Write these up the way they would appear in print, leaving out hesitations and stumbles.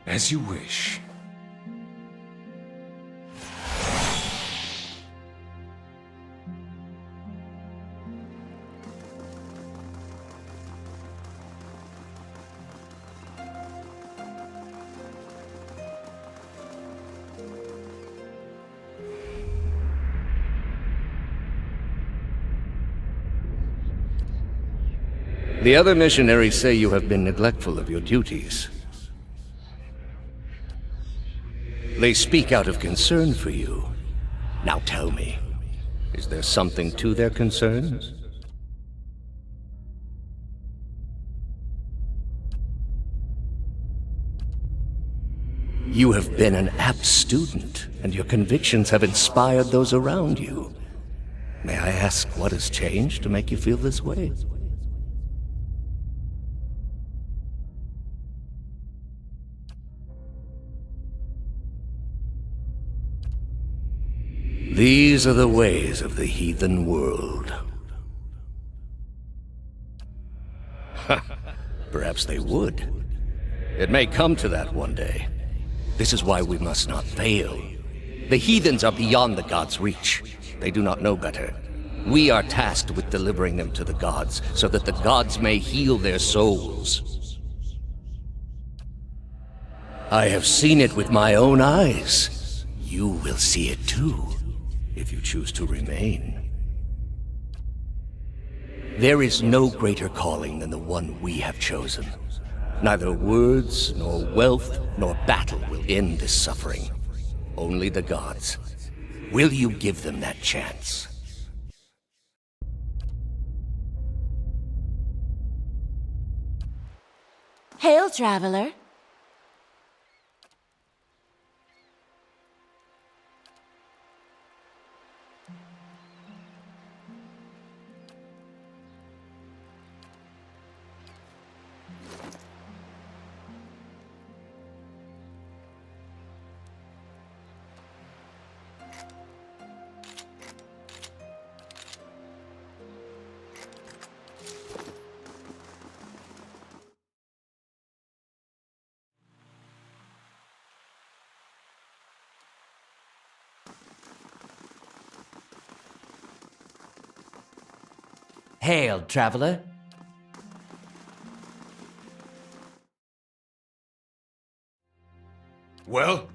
As you wish. The other missionaries say you have been neglectful of your duties. They speak out of concern for you. Now tell me, is there something to their concerns? You have been an apt student, and your convictions have inspired those around you. May I ask what has changed to make you feel this way? These are the ways of the heathen world. Perhaps they would. It may come to that one day. This is why we must not fail. The heathens are beyond the gods' reach. They do not know better. We are tasked with delivering them to the gods, so that the gods may heal their souls. I have seen it with my own eyes. You will see it too, if you choose to remain. There is no greater calling than the one we have chosen. Neither words, nor wealth, nor battle will end this suffering. Only the gods. Will you give them that chance? Hail, traveler. Hail, traveler. Well?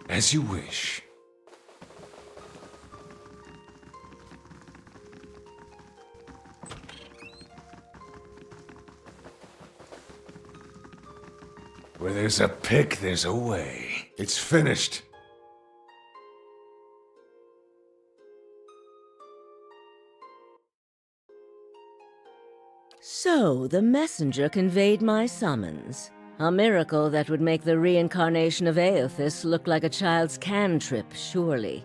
As you wish. Where there's a pick, there's a way. It's finished. So, the messenger conveyed my summons. A miracle that would make the reincarnation of Aothis look like a child's cantrip, surely.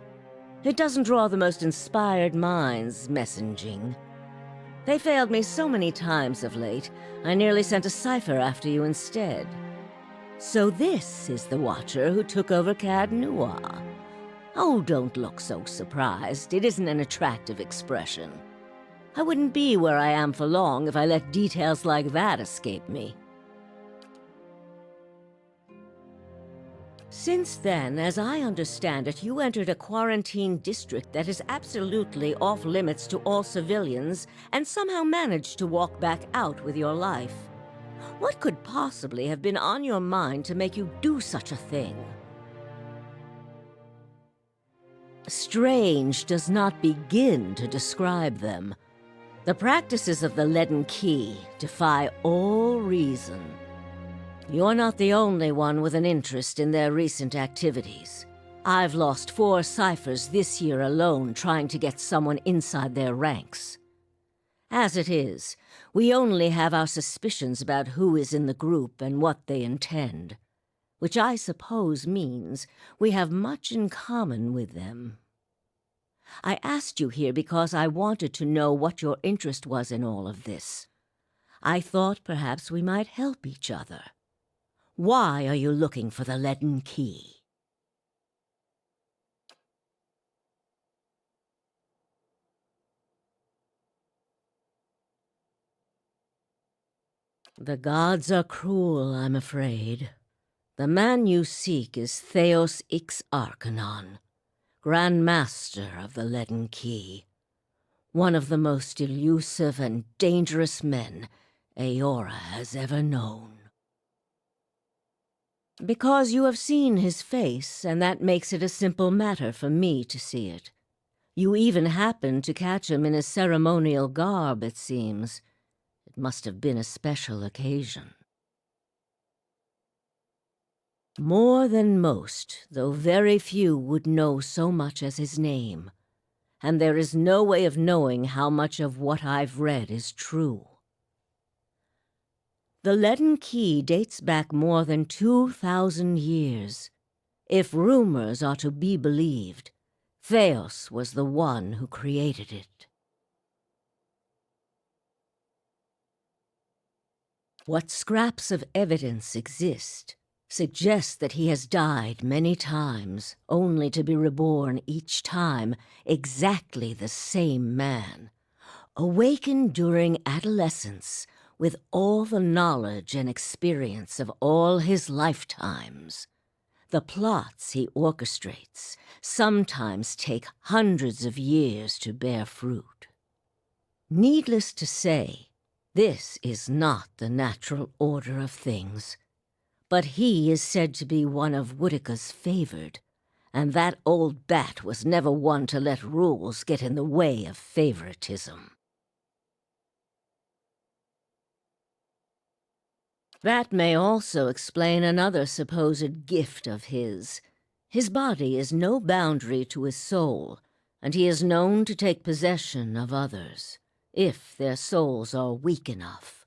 It doesn't draw the most inspired minds, messaging. They failed me so many times of late, I nearly sent a Cipher after you instead. So this is the Watcher who took over Cad Noir. Oh, don't look so surprised. It isn't an attractive expression. I wouldn't be where I am for long if I let details like that escape me. Since then, as I understand it, you entered a quarantine district that is absolutely off-limits to all civilians and somehow managed to walk back out with your life. What could possibly have been on your mind to make you do such a thing? Strange does not begin to describe them. The practices of the Leaden Key defy all reason. You're not the only one with an interest in their recent activities. I've lost 4 ciphers this year alone trying to get someone inside their ranks. As it is, we only have our suspicions about who is in the group and what they intend, which I suppose means we have much in common with them. I asked you here because I wanted to know what your interest was in all of this. I thought perhaps we might help each other. Why are you looking for the Leaden Key? The gods are cruel, I'm afraid. The man you seek is Theos Ix Arcanon, Grand Master of the Leaden Key. One of the most elusive and dangerous men Eora has ever known. Because you have seen his face, and that makes it a simple matter for me to see it. You even happened to catch him in his ceremonial garb, it seems. It must have been a special occasion. More than most, though very few would know so much as his name. And there is no way of knowing how much of what I've read is true. The Leaden Key dates back more than 2,000 years. If rumors are to be believed, Theos was the one who created it. What scraps of evidence exist suggest that he has died many times, only to be reborn each time exactly the same man, awakened during adolescence with all the knowledge and experience of all his lifetimes. The plots he orchestrates sometimes take hundreds of years to bear fruit. Needless to say, this is not the natural order of things. But he is said to be one of Woodica's favored, and that old bat was never one to let rules get in the way of favoritism. That may also explain another supposed gift of his. His body is no boundary to his soul, and he is known to take possession of others, if their souls are weak enough.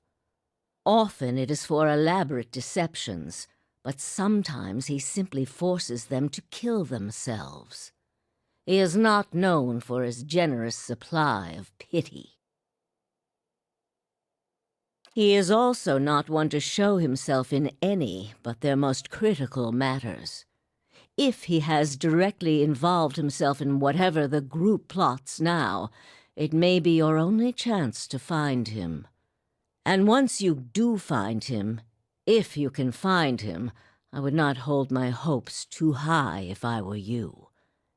Often it is for elaborate deceptions, but sometimes he simply forces them to kill themselves. He is not known for his generous supply of pity. He is also not one to show himself in any but their most critical matters. If he has directly involved himself in whatever the group plots now, it may be your only chance to find him. And once you do find him, if you can find him, I would not hold my hopes too high if I were you.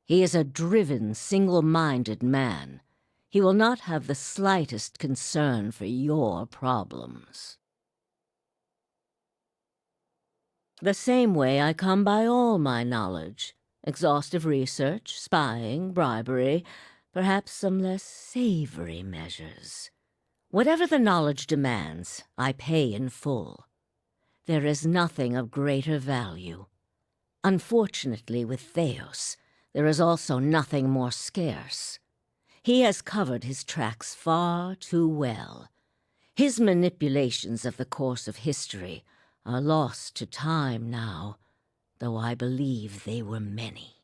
He is a driven, single-minded man. He will not have the slightest concern for your problems. The same way I come by all my knowledge, Exhaustive research, spying, bribery, perhaps some less savory measures. Whatever the knowledge demands, I pay in full. There is nothing of greater value. Unfortunately, with Theos, there is also nothing more scarce. He has covered his tracks far too well. His manipulations of the course of history are lost to time now, though I believe they were many.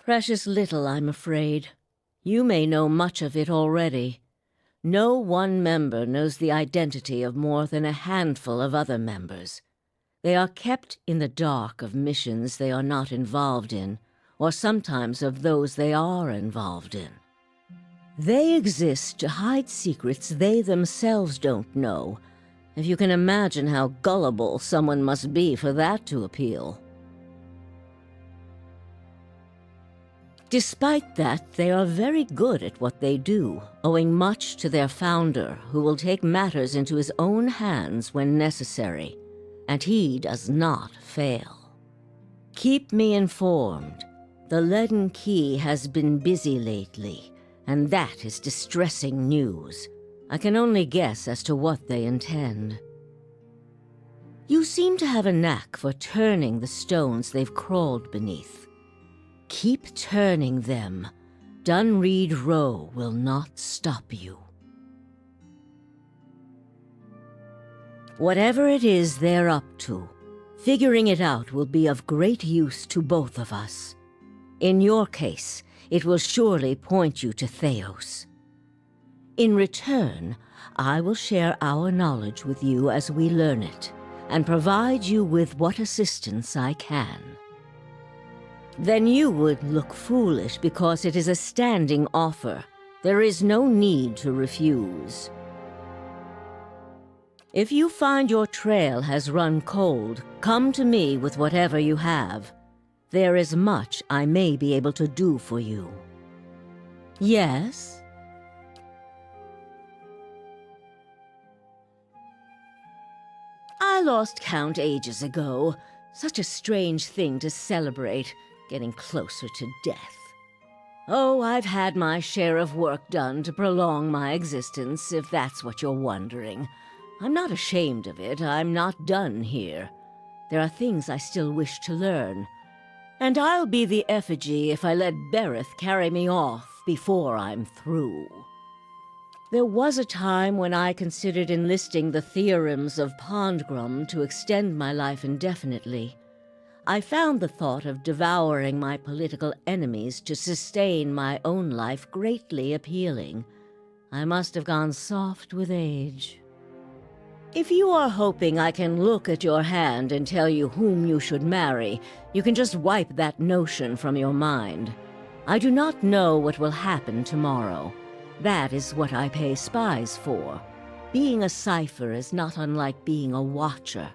Precious little, I'm afraid. You may know much of it already. No one member knows the identity of more than a handful of other members. They are kept in the dark of missions they are not involved in, or sometimes of those they are involved in. They exist to hide secrets they themselves don't know, if you can imagine how gullible someone must be for that to appeal. Despite that, they are very good at what they do, owing much to their founder, who will take matters into his own hands when necessary, and he does not fail. Keep me informed. The Leaden Key has been busy lately, and that is distressing news. I can only guess as to what they intend. You seem to have a knack for turning the stones they've crawled beneath. Keep turning them. Dunreed Row will not stop you. Whatever it is they're up to, figuring it out will be of great use to both of us. In your case, it will surely point you to Theos. In return, I will share our knowledge with you as we learn it, and provide you with what assistance I can. Then you would look foolish because it is a standing offer. There is no need to refuse. If you find your trail has run cold, come to me with whatever you have. There is much I may be able to do for you. Yes? I lost count ages ago. Such a strange thing to celebrate. Getting closer to death. Oh, I've had my share of work done to prolong my existence, if that's what you're wondering. I'm not ashamed of it. I'm not done here. There are things I still wish to learn. And I'll be the effigy if I let Bereth carry me off before I'm through. There was a time when I considered enlisting the theorems of Pondgrum to extend my life indefinitely. I found the thought of devouring my political enemies to sustain my own life greatly appealing. I must have gone soft with age. If you are hoping I can look at your hand and tell you whom you should marry, you can just wipe that notion from your mind. I do not know what will happen tomorrow. That is what I pay spies for. Being a Cipher is not unlike being a watcher.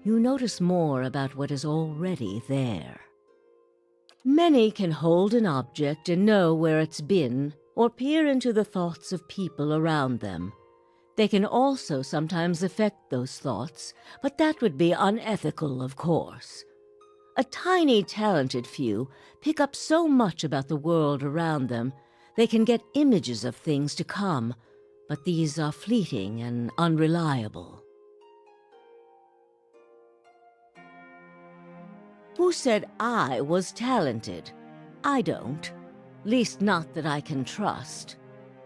You notice more about what is already there. Many can hold an object and know where it's been, or peer into the thoughts of people around them. They can also sometimes affect those thoughts, but that would be unethical, of course. A tiny, talented few pick up so much about the world around them, they can get images of things to come, but these are fleeting and unreliable. Who said I was talented? I don't. Least not that I can trust.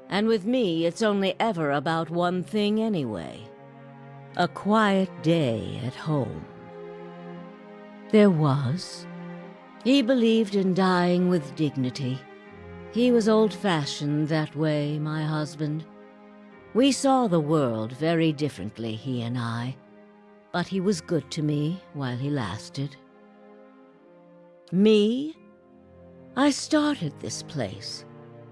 And with me, it's only ever about one thing anyway. A quiet day at home. There was. He believed in dying with dignity. He was old-fashioned that way, my husband. We saw the world very differently, he and I. But he was good to me while he lasted. Me? I started this place,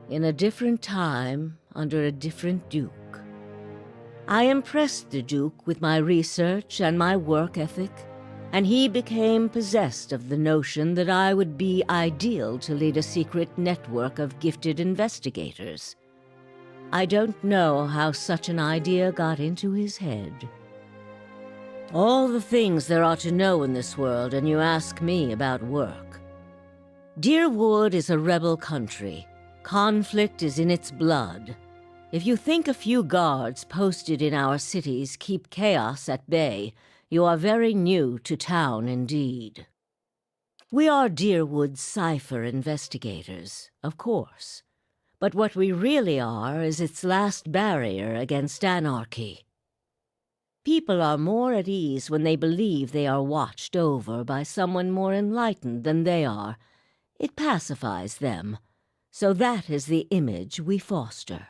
in a different time, under a different Duke. I impressed the Duke with my research and my work ethic, and he became possessed of the notion that I would be ideal to lead a secret network of gifted investigators. I don't know how such an idea got into his head. All the things there are to know in this world, and you ask me about work. Deerwood is a rebel country. Conflict is in its blood. If you think a few guards posted in our cities keep chaos at bay, you are very new to town indeed. We are Deerwood's Cipher investigators, of course. But what we really are is its last barrier against anarchy. People are more at ease when they believe they are watched over by someone more enlightened than they are. It pacifies them. So that is the image we foster.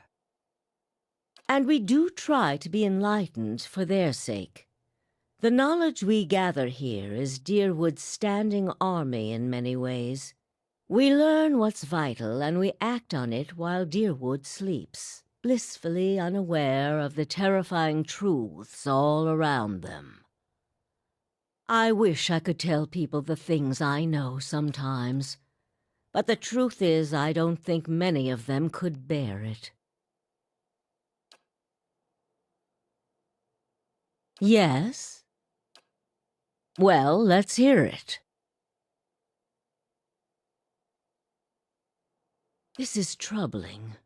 And we do try to be enlightened for their sake. The knowledge we gather here is Deerwood's standing army in many ways. We learn what's vital and we act on it while Deerwood sleeps, blissfully unaware of the terrifying truths all around them. I wish I could tell people the things I know sometimes, but the truth is I don't think many of them could bear it. Yes? Well, let's hear it. This is troubling.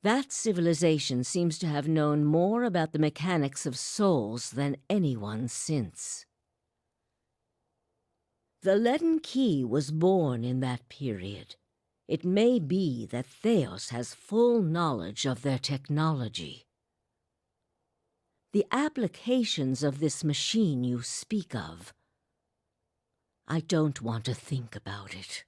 That civilization seems to have known more about the mechanics of souls than anyone since. The leaden key was born in that period. It may be that Theos has full knowledge of their technology. The applications of this machine you speak of, I don't want to think about it.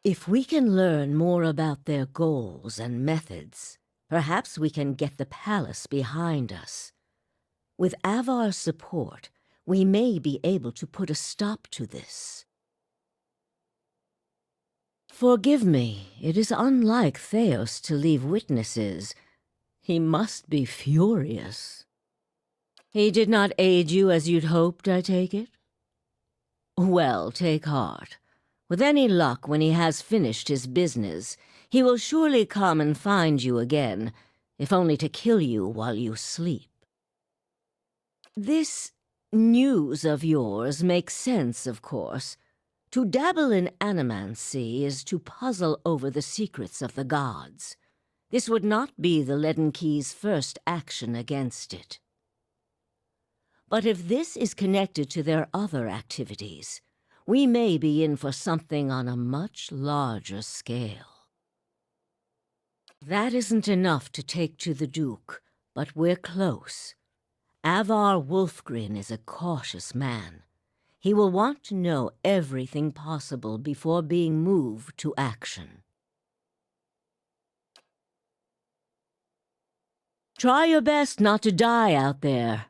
If we can learn more about their goals and methods, perhaps we can get the palace behind us. With Avar's support, we may be able to put a stop to this. Forgive me, it is unlike Theos to leave witnesses. He must be furious. He did not aid you as you'd hoped, I take it? Well, take heart. With any luck, when he has finished his business, he will surely come and find you again, if only to kill you while you sleep. This news of yours makes sense, of course. To dabble in animancy is to puzzle over the secrets of the gods. This would not be the Leaden Key's first action against it. But if this is connected to their other activities, we may be in for something on a much larger scale. That isn't enough to take to the Duke, but we're close. Avar Wolfgren is a cautious man. He will want to know everything possible before being moved to action. Try your best not to die out there.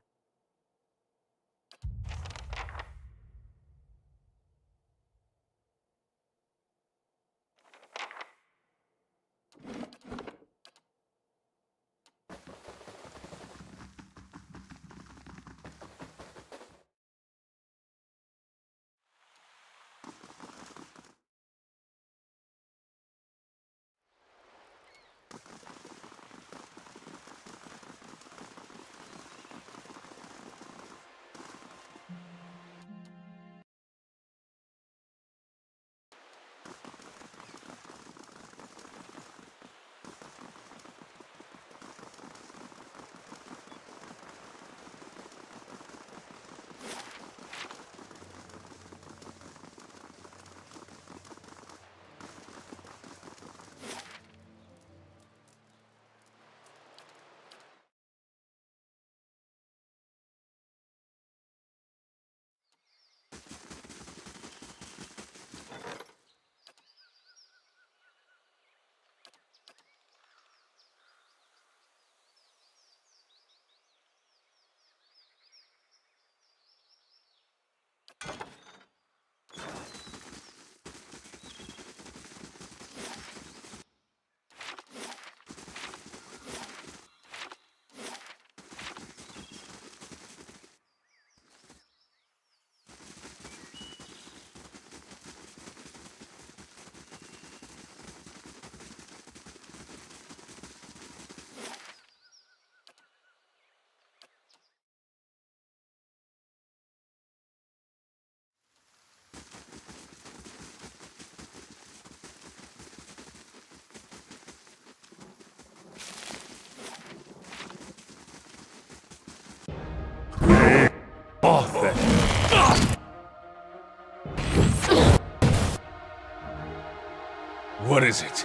is it?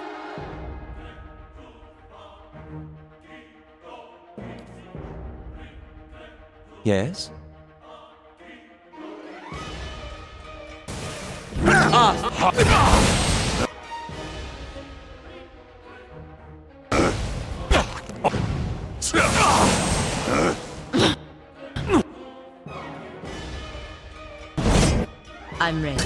Yes? I'm ready.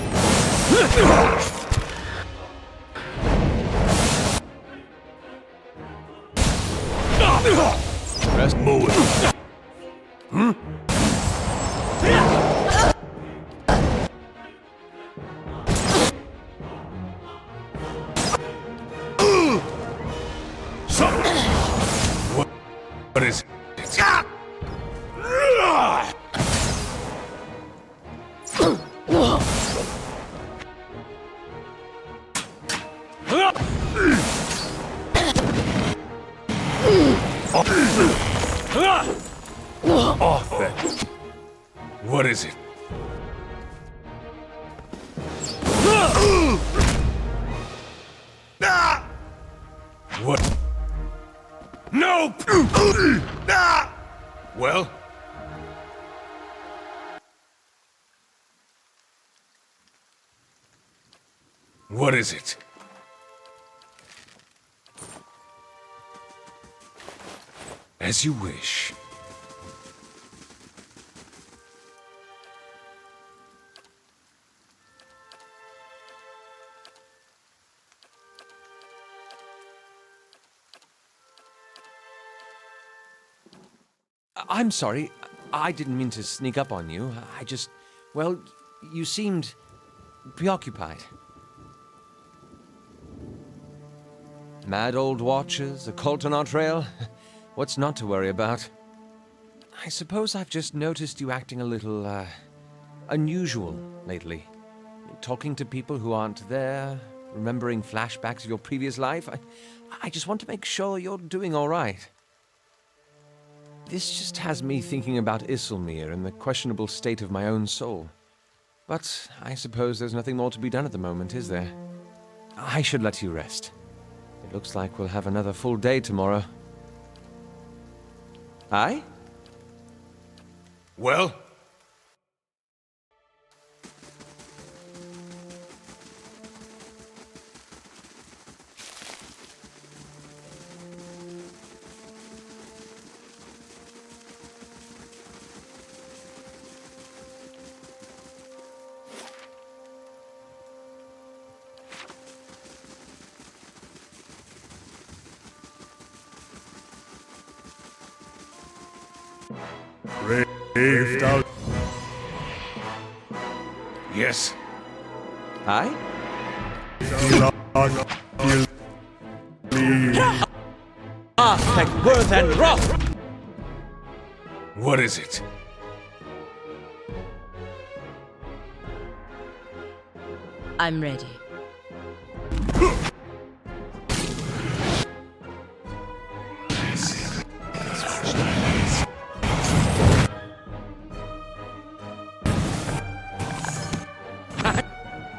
Rest move. What is it? Off then. What is it? What? No! Well? What is it? As you wish. I'm sorry. I didn't mean to sneak up on you. I just... Well, you seemed preoccupied. Mad old watchers, a cult on our trail. What's not to worry about? I suppose I've just noticed you acting a little, unusual lately. Talking to people who aren't there, remembering flashbacks of your previous life. I just want to make sure you're doing all right. This just has me thinking about Isilmir and the questionable state of my own soul. But I suppose there's nothing more to be done at the moment, is there? I should let you rest. It looks like we'll have another full day tomorrow. Aye? Well? Raved out. Yes. Aye? Aspect, worth, and wrath! What is it? I'm ready.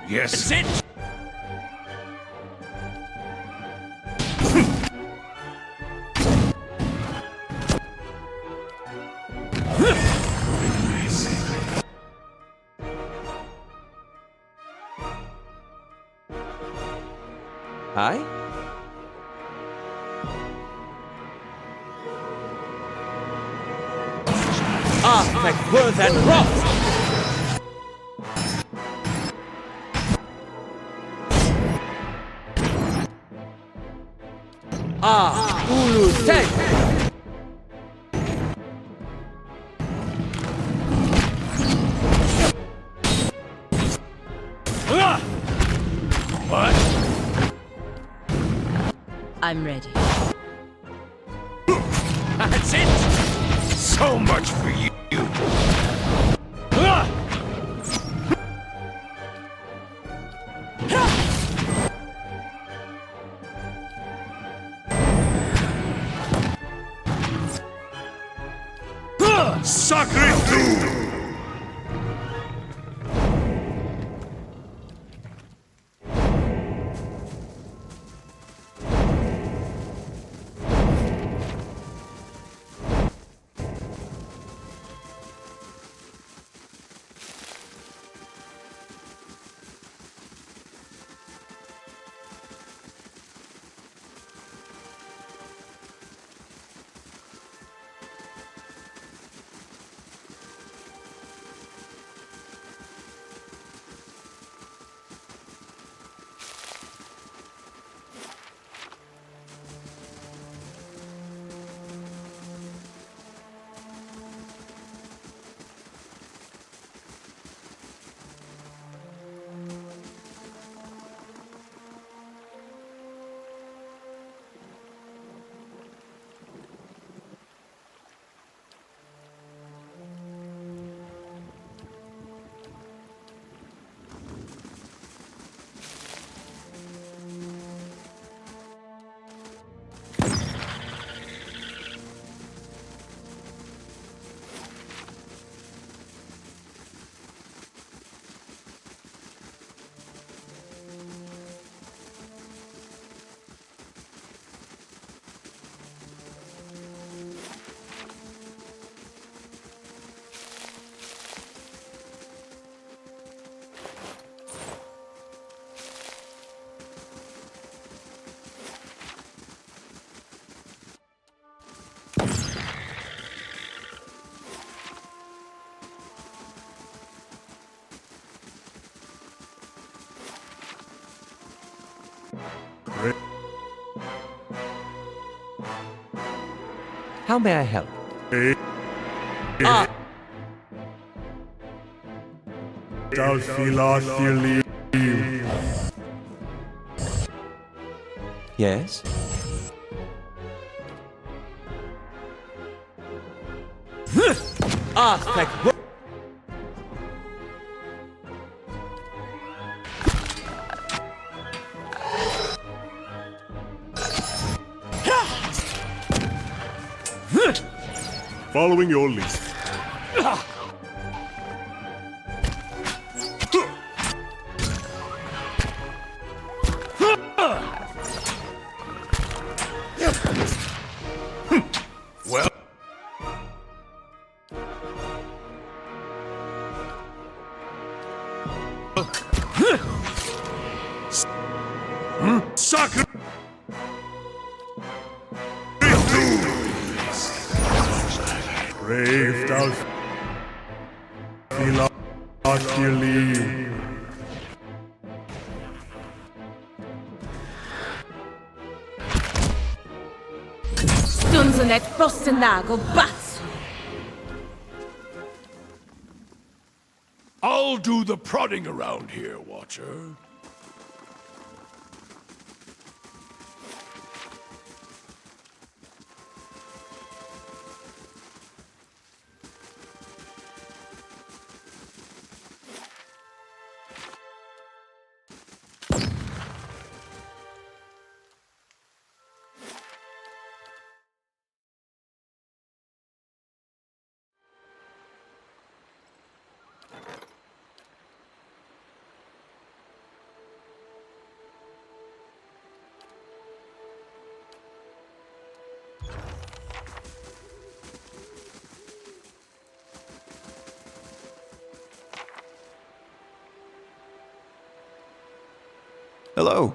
Yes. Sit! Aye? Aspect, worth, and wrath! Ulu Ten! What? I'm ready. That's it! So much for you. Sacre tú! How may I help? Yes? Thank. Following your lead. Well, Soccer! Brave thou Achille. Stunzenet bostenago bats! I'll do the prodding around here, Watcher. Hello.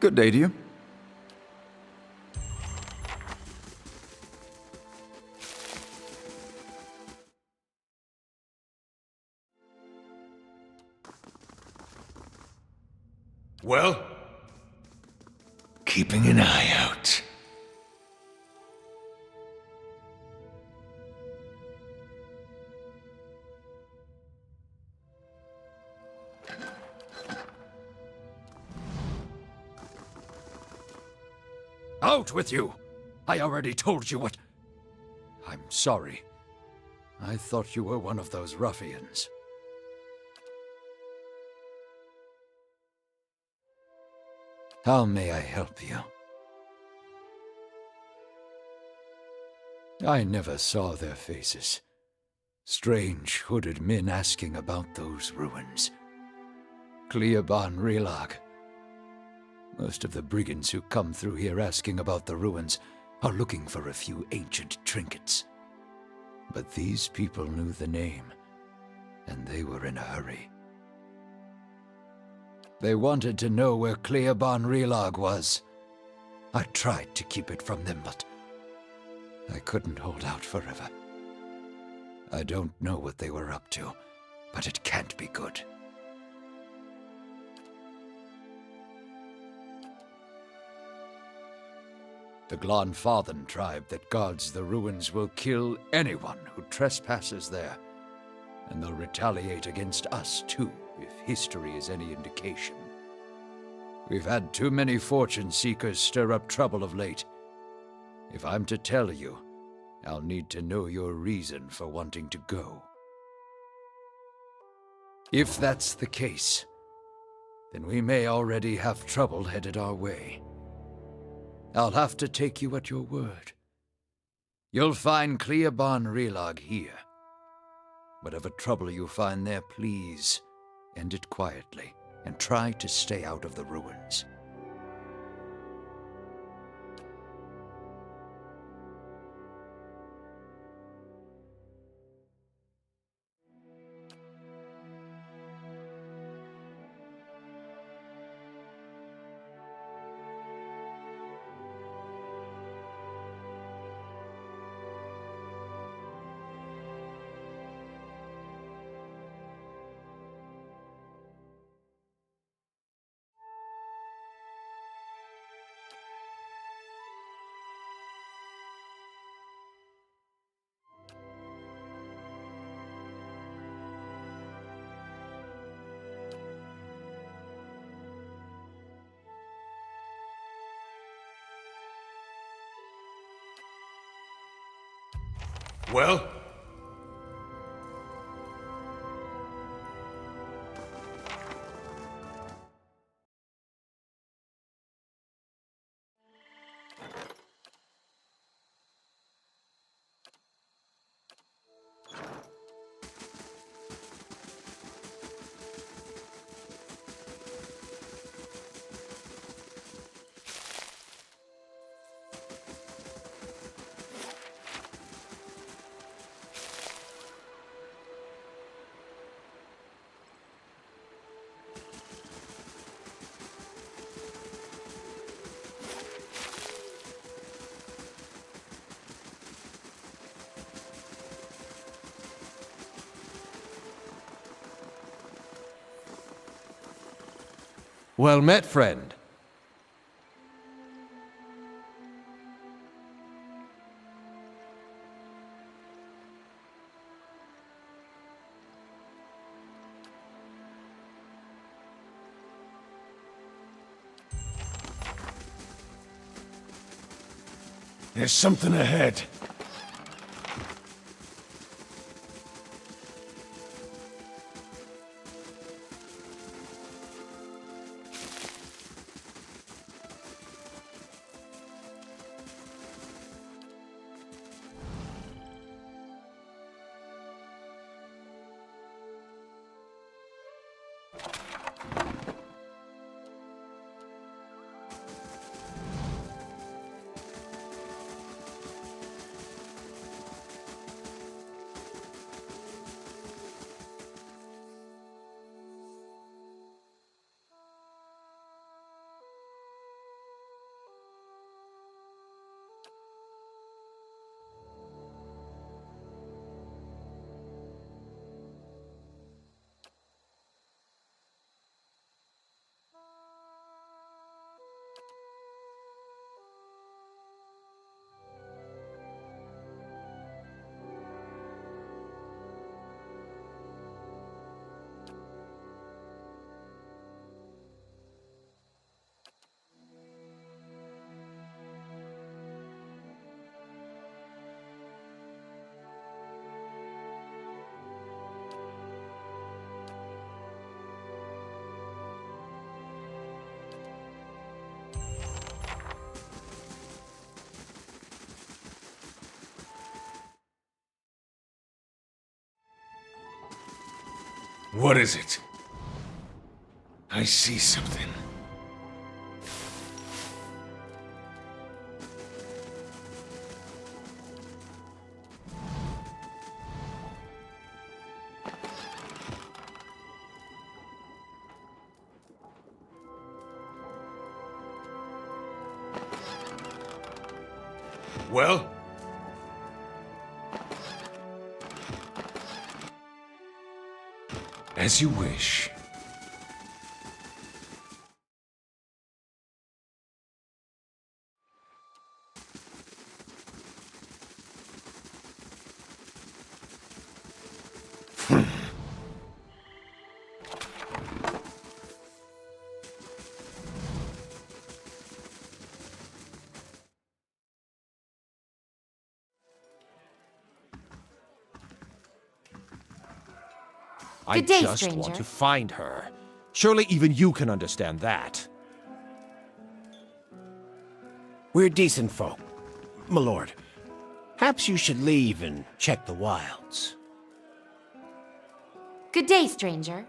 Good day to you. Well, keeping an eye out. Out with you! I already told you what... I'm sorry. I thought you were one of those ruffians. How may I help you? I never saw their faces. Strange, hooded men asking about those ruins. Cleoban Relag. Most of the brigands who come through here asking about the ruins are looking for a few ancient trinkets. But these people knew the name, and they were in a hurry. They wanted to know where Cleoban Relag was. I tried to keep it from them, but I couldn't hold out forever. I don't know what they were up to, but it can't be good. The Glanfathan tribe that guards the ruins will kill anyone who trespasses there. And they'll retaliate against us, too, if history is any indication. We've had too many fortune seekers stir up trouble of late. If I'm to tell you, I'll need to know your reason for wanting to go. If that's the case, then we may already have trouble headed our way. I'll have to take you at your word. You'll find Cleoban Relag here. Whatever trouble you find there, please end it quietly and try to stay out of the ruins. Well? Well met, friend. There's something ahead. What is it? I see something. Well? As you wish. I Good day, just stranger. want to find her. Surely even you can understand that. We're decent folk, my lord. Perhaps you should leave and check the wilds. Good day, stranger.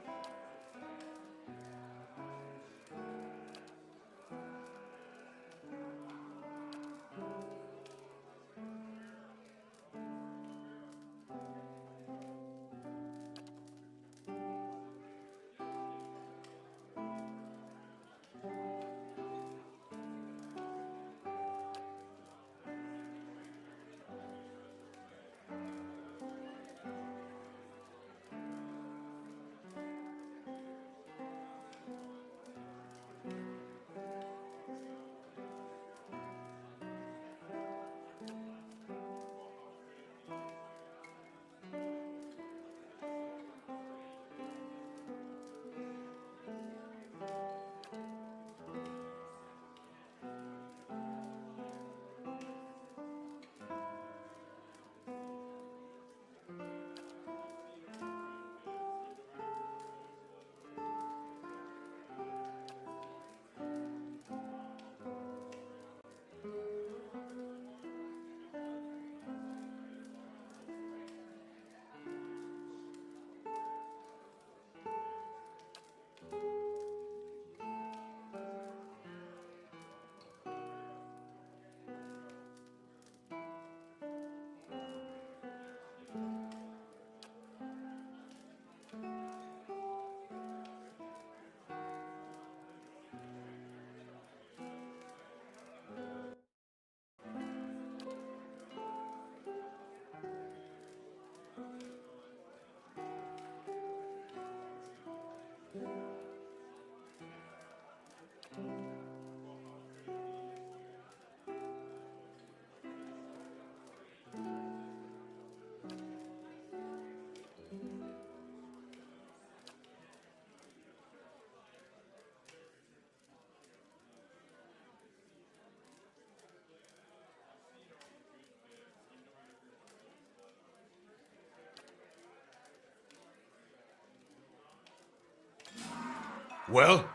Well?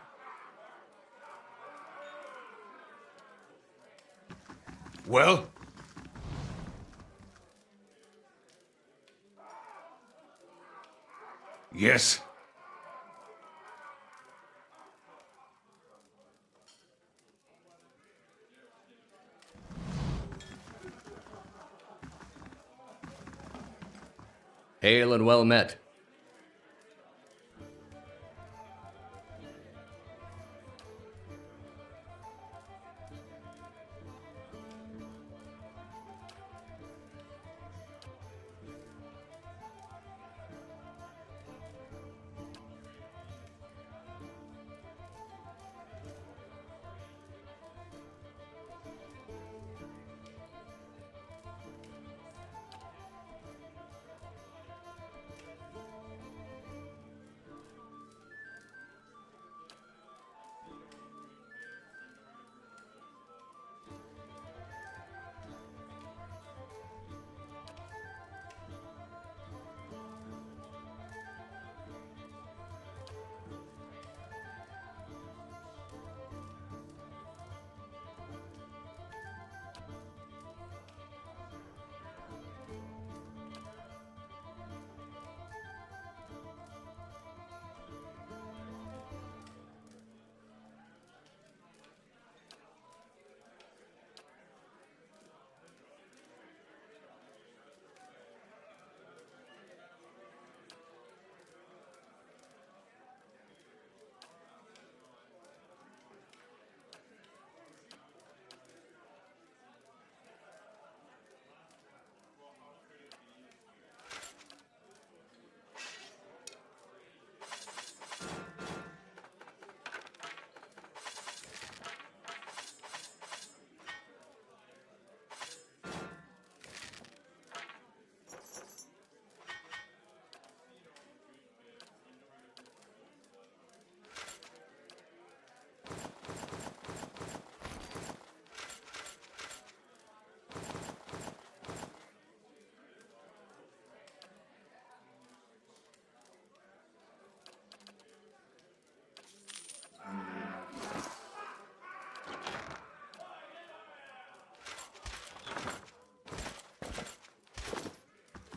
Well? Yes? Hail and well met.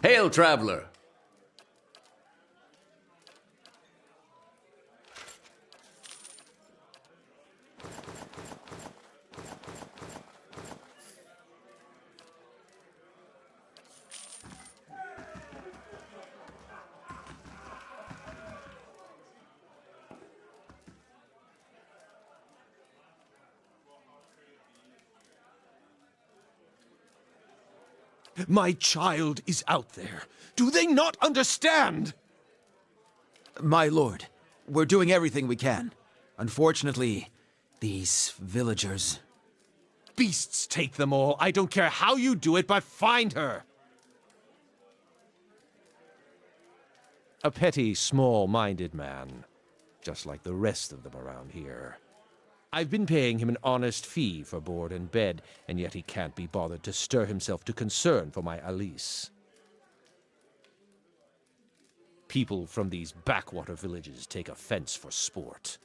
Hail, traveler! My child is out there. Do they not understand? My lord, we're doing everything we can. Unfortunately, these villagers... Beasts take them all. I don't care how you do it, but find her. A petty, small-minded man, just like the rest of them around here. I've been paying him an honest fee for board and bed, and yet he can't be bothered to stir himself to concern for my Alice. People from these backwater villages take offense for sport.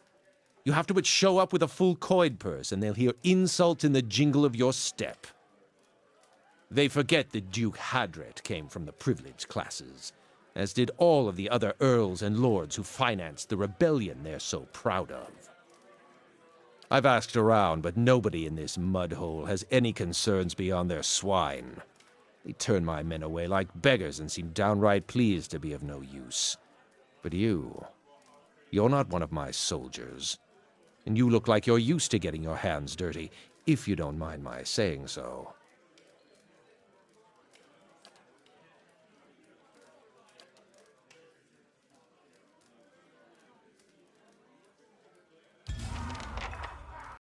You have to but show up with a full coin purse, and they'll hear insults in the jingle of your step. They forget that Duke Hadret came from the privileged classes. as did all of the other earls and lords who financed the rebellion they're so proud of. I've asked around, but nobody in this mudhole has any concerns beyond their swine. They turn my men away like beggars and seem downright pleased to be of no use. But you're not one of my soldiers. And you look like you're used to getting your hands dirty, if you don't mind my saying so.